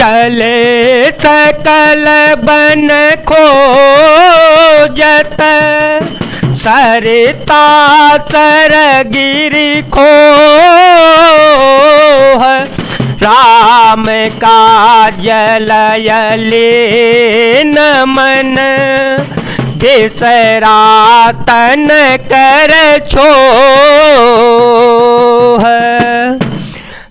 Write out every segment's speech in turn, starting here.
चले सकल बन खोजत, सरिता सरगिरि खोह। राम काज लयले न मन, बिसरा तन कर छोह।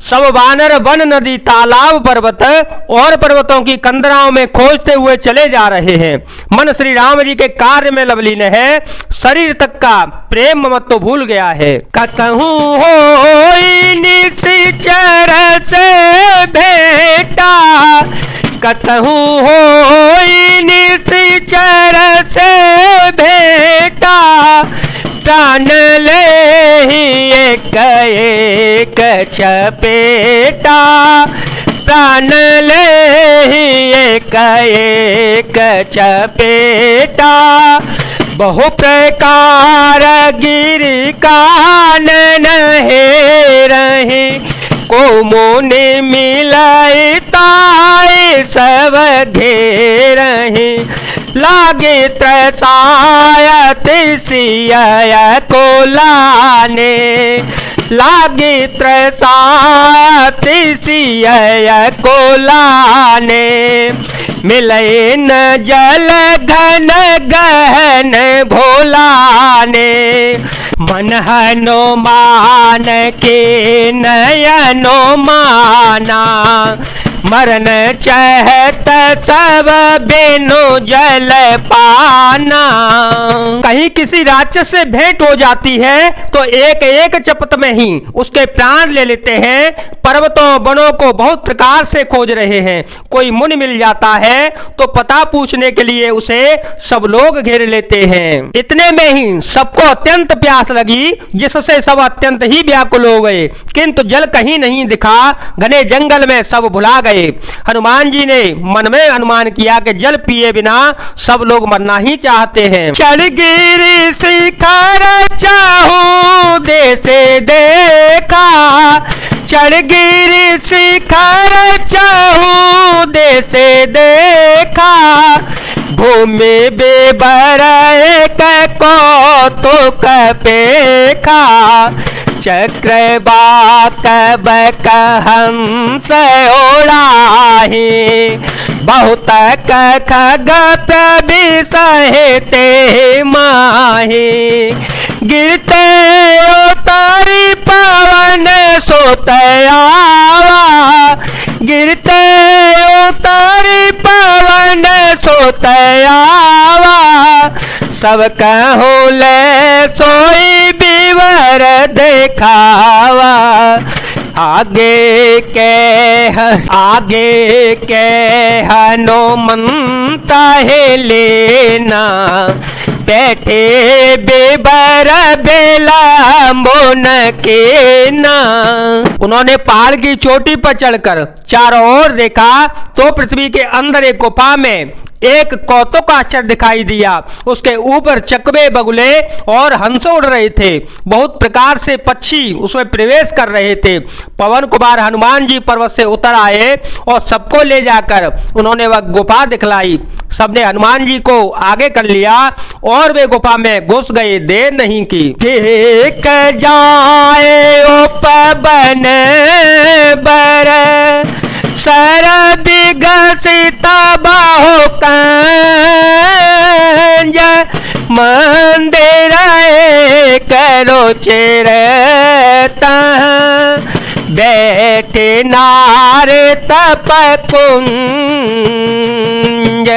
सब वानर वन नदी तालाब पर्वत और पर्वतों की कंदराओं में खोजते हुए चले जा रहे हैं। मन श्री राम जी के कार्य में लवलीन है, शरीर तक का प्रेम ममत्व तो भूल गया है। कतहु होई निश्चर से भेंटा, कतहु होई निश्चर से भेंटा। प्राण ले एक एक चपेटा, प्राण ले एक एक चपेटा। बहु प्रकार गिरि कानन हे रहे, को मोने मिलाई ताए सब घेरहे। लागे त्रसायत सिया को लाने, लागे त्रसायत सिया को लाने। मिले न जल घन गहन भोलाने, मन हनुमान के नयनो माना। मरण चाहत सब बिनु जल पाना। कहीं किसी राक्षस से भेंट हो जाती है तो एक एक चपत में ही उसके प्राण ले लेते हैं। पर्वतों वनों को बहुत प्रकार से खोज रहे हैं। कोई मुनि मिल जाता है तो पता पूछने के लिए उसे सब लोग घेर लेते हैं। इतने में ही सबको अत्यंत प्यास लगी, जिससे सब अत्यंत ही व्याकुल हो गए, किंतु जल कहीं नहीं दिखा। घने जंगल में सब भुला गए। हनुमान जी ने मन में अनुमान किया कि जल पिए बिना सब लोग मरना ही चाहते हैं। चढ़ गिरि शिखर चाहूं देश देखा, चढ़ गिरि शिखर चाहूं देश देखा। भूमि बेबर एक कौतुक पेखा, चक्रवात बक हंस ओढ़ाही। बहुत खग प्रविशते माही, गिरते उतारी पवन सुत आवा। गिरते उतारी पवन सुत आवा, सब कहूँ ले सोई विवर देखावा। आगे के हनुमंत है लेना, बैठे बेबर बेला मोन के ना। उन्होंने पहाड़ की चोटी पर चढ़कर चारों ओर देखा तो पृथ्वी के अंदर एक गुफा में एक कौतुक आश्चर्य दिखाई दिया। उसके ऊपर चकवे बगुले और हंस उड़ रहे थे। बहुत प्रकार से पक्षी उसमें प्रवेश कर रहे थे। पवन कुमार हनुमान जी पर्वत से उतर आए और सबको ले जाकर उन्होंने वह गुफा दिखलाई। सबने हनुमान जी को आगे कर लिया और वे गुफा में घुस गए। देर नहीं की। एक जाए उपवन बर, शरद घसित बाहु कंज। मंदिर करो चिरता, बैठे नारे तप कुंज।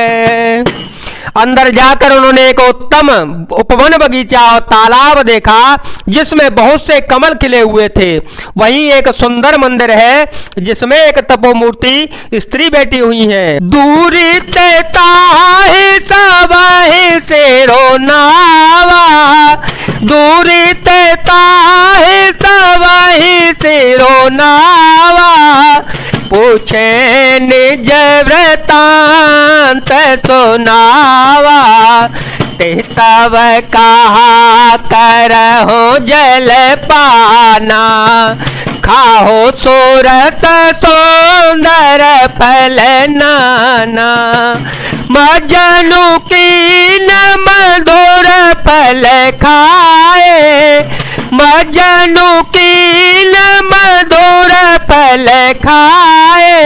अंदर जाकर उन्होंने एक उत्तम उपवन बगीचा और तालाब देखा जिसमें बहुत से कमल खिले हुए थे। वहीं एक सुंदर मंदिर है जिसमें एक तपोमूर्ति स्त्री बैठी हुई है। दूरी ताहि सबहि सेरो नावा, दूरी ताहि सबहि सेरो नावा। पूछे निज वृतांत सुनावा, तब कहा करहो जल पाना, खाओ सूरत सुंदर फल नाना। मजनू की न मधुर फल खाए, मजनू की न मधुर फल खाए।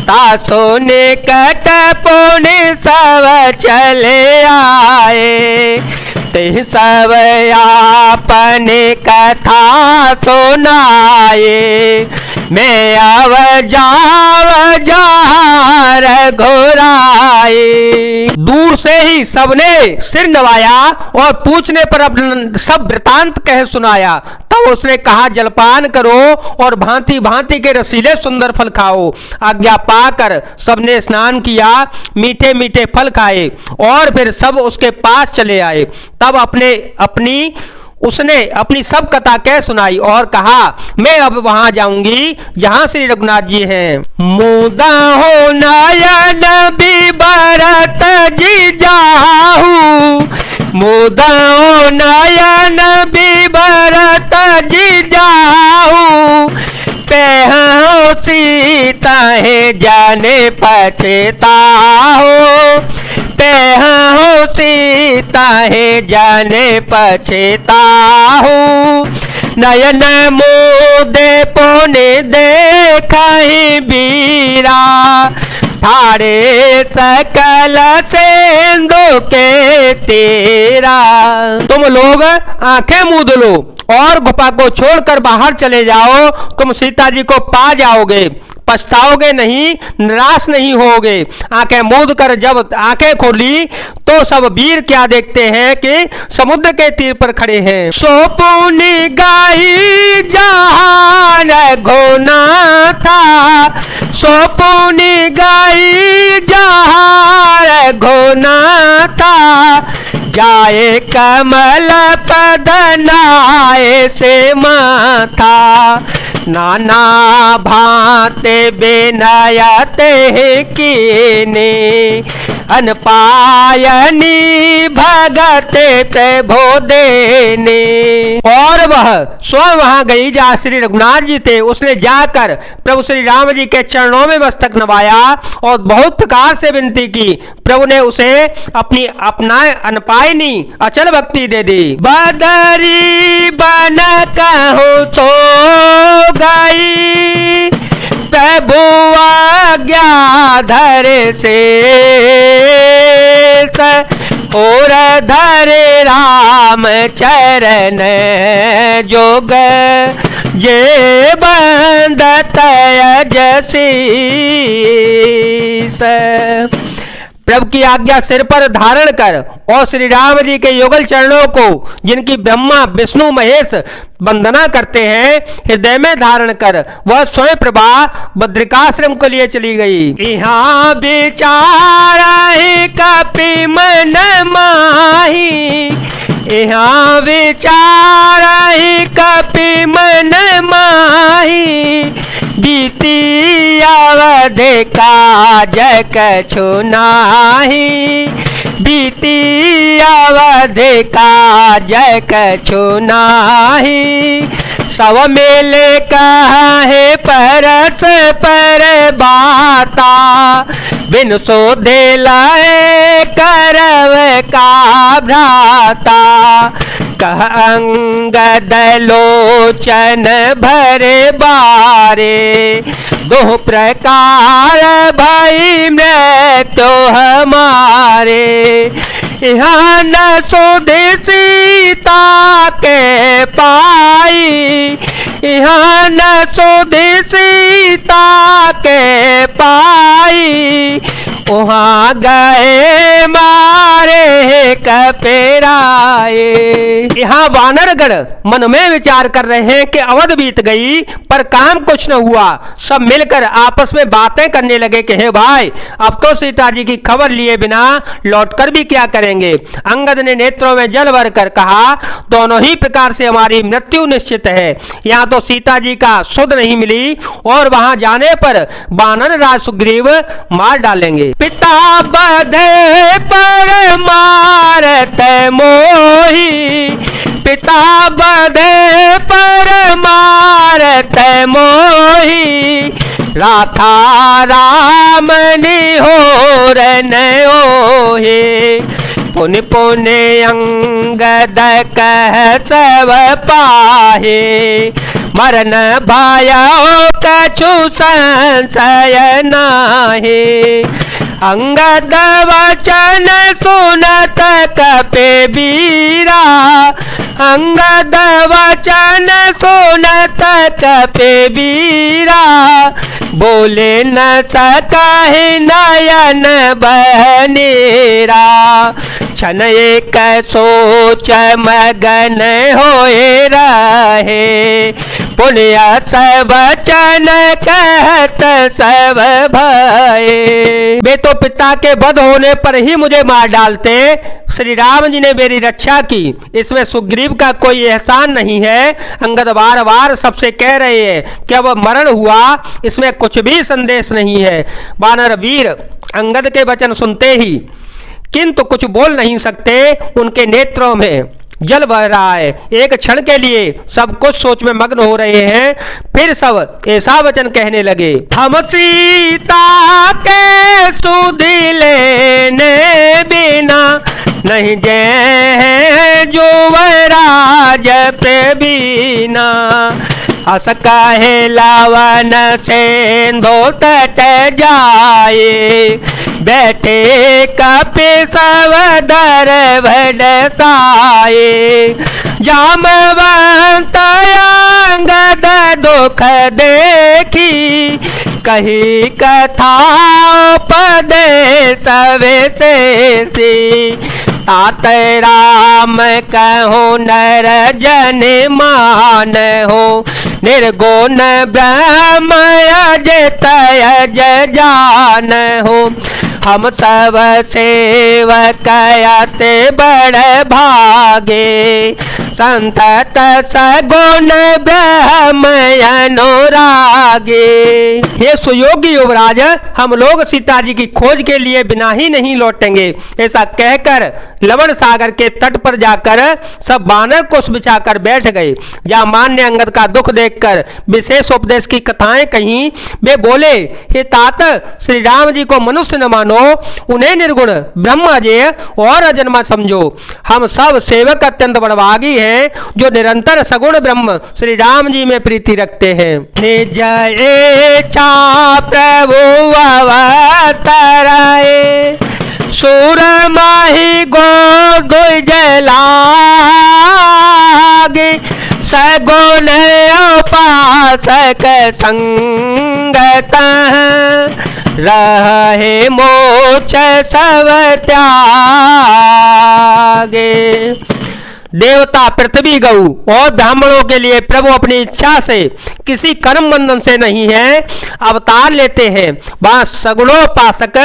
तासो निकट पुनि सब चले आए, ते सब आपने कथा सुनाए। मैं अब जार घुराए। दूर से ही सबने सिर नवाया और पूछने पर अब सब वृतांत कह सुनाया। तब उसने कहा जलपान करो और भांति भांति के रसीले सुंदर फल खाओ। आज्ञा पाकर सबने स्नान किया, मीठे मीठे फल खाए और फिर सब उसके पास चले आए। तब उसने अपनी सब कथा कह सुनाई और कहा मैं अब वहां जाऊंगी जहां श्री रघुनाथ जी हैं। मुदा हो नयन बिबरत जी जाहू, मुदा हो नयन बिबरत जी जाहू। पेहो सीता है जाने पछताओ, पेहो सीता है जाने पछताओ। नयन मोदे पुनि देखहि बीरा, थारे सकल सिंधु के तीरा। तुम लोग आंखें मूंद लो और गुफा को छोड़कर बाहर चले जाओ, तुम सीता जी को पा जाओगे, पछताओगे नहीं, निराश नहीं होगे। आंखें मूंद कर जब आंखें खोली तो सब वीर क्या देखते हैं कि समुद्र के तीर पर खड़े हैं। सोपुनी गाई जहान घोना था, सोपुनी गाई जहान घोना था। जाए कमल पद नाए से माथा, नाना भांते बेनयते कीने। अनपायनी भगत प्रभो देने। और वह स्वयं वहां गई जहाँ श्री रघुनाथ जी थे। उसने जाकर प्रभु श्री राम जी के चरणों में मस्तक नवाया और बहुत प्रकार से विनती की। प्रभु ने उसे अपनी अपनाए अनपायनी अचल भक्ति दे दी। बदरी बन कहूँ तो गई, प्रभु आज्ञा धर से और धरे राम चरण जोग। ये बंदत जसी प्रभु की आज्ञा सिर पर धारण कर और श्री राम जी के युगल चरणों को, जिनकी ब्रह्मा विष्णु महेश वंदना करते हैं, हृदय में धारण कर वह स्वयं प्रभा बद्रिकाश्रम को लिए चली गई। यहाँ विचार कपि मन माही, यहाँ विचार कपि मन माही। बीती अवध काज कछु नाही, बीती अवध काज कछु नाही। सब मेले कहे परस पर बाता, बिन सोधे लाए करव का भ्राता। कह अंगद लोचन भरे बारे, दो प्रकार भई मृत्यु हमारे। यहाँ न सोधे सीता के पाई, यहाँ न सोधे सीता के पाई। वहाँ गए मारे कपेराए। यहाँ वानरगण मन में विचार कर रहे हैं कि अवध बीत गई पर काम कुछ न हुआ। सब मिलकर आपस में बातें करने लगे कि हे भाई, अब तो सीता जी की खबर लिए बिना लौटकर भी क्या करेंगे। अंगद ने नेत्रों में जल भर कर कहा, दोनों ही प्रकार से हमारी मृत्यु निश्चित है। यहाँ तो सीता जी का सुध नहीं मिली और वहां जाने पर वानर राज सुग्रीव मार डालेंगे। पिता बधे पर मारत मोही, पिता बधे पर मारत मोही, राथा राम निहोर न ओहे, पुन पुन अंगद कह सब पाहे, मरन भयो कछु संशय नाहे, अंगद वचन सुनत कपे बीरा, अंगद वचन सुनत कपे बीरा, बोले न सकहि नयन बहनेरा, क्षण एक सोच मगन होए रहे, पुण्य सब वचन कहत सब भये। वे तो पिता के वध होने पर ही मुझे मार डालते, श्री राम जी ने मेरी रक्षा की, इसमें सुग्रीव का कोई एहसान नहीं है। अंगद बार बार सबसे कह रहे हैं कि अब मरण हुआ, इसमें कुछ भी संदेश नहीं है। वानर वीर अंगद के वचन सुनते ही किंतु कुछ बोल नहीं सकते, उनके नेत्रों में जल बह रहा है। एक क्षण के लिए सब कुछ सोच में मग्न हो रहे हैं, फिर सब ऐसा वचन कहने लगे, हम सीता के सुधि लेने बिना, नहीं जय जुवराज पे बीना, हस कहे लवन सेंधो तट जाए, बैठे कपि सब दर भड़साए, जामवंत अंगद दुख देखी, कही कथा उपदेश विशेषी, तात राम कहो नर जन मान हो, निर्गुण ब्रह्म अजित अज जान हो, हम सब सेवक अति बड़ भागे, संतत सगुण ब्रह्म अनुरागे। हे सुयोगी युवराज, हम लोग सीता जी की खोज के लिए बिना ही नहीं लौटेंगे। ऐसा कहकर लवण सागर के तट पर जाकर सब वानर कुश बिछाकर बैठ गए। जामान्य अंगद का दुख देखकर विशेष उपदेश की कथाएं कहीं। वे बोले, हे तात, श्री राम जी को मनुष्य न मानो, उन्हें निर्गुण ब्रह्म अजय और अजन्मा समझो। हम सब सेवक अत्यंत बड़भागी हैं जो निरंतर सगुण ब्रह्म श्री राम जी में प्रीति रखते हैं। निज इच्छा प्रभु अवतराए, सुर माही गो दुजलागे, सगुण उपासक संगत, रहे मोक्ष सब त्यागे। देवता, पृथ्वी, गौ और ब्राह्मणों के लिए प्रभु अपनी इच्छा से किसी कर्म बंधन से नहीं है अवतार लेते हैं। वह सगुणोपासक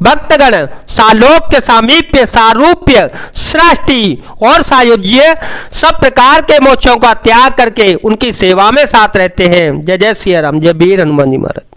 भक्तगण सालोक्य, सामीप्य, सारूप्य, सृष्टि और सायुज्य सब प्रकार के मोक्षों का त्याग करके उनकी सेवा में साथ रहते हैं। जय जय श्री राम, जय वीर हनुमान जी महाराज।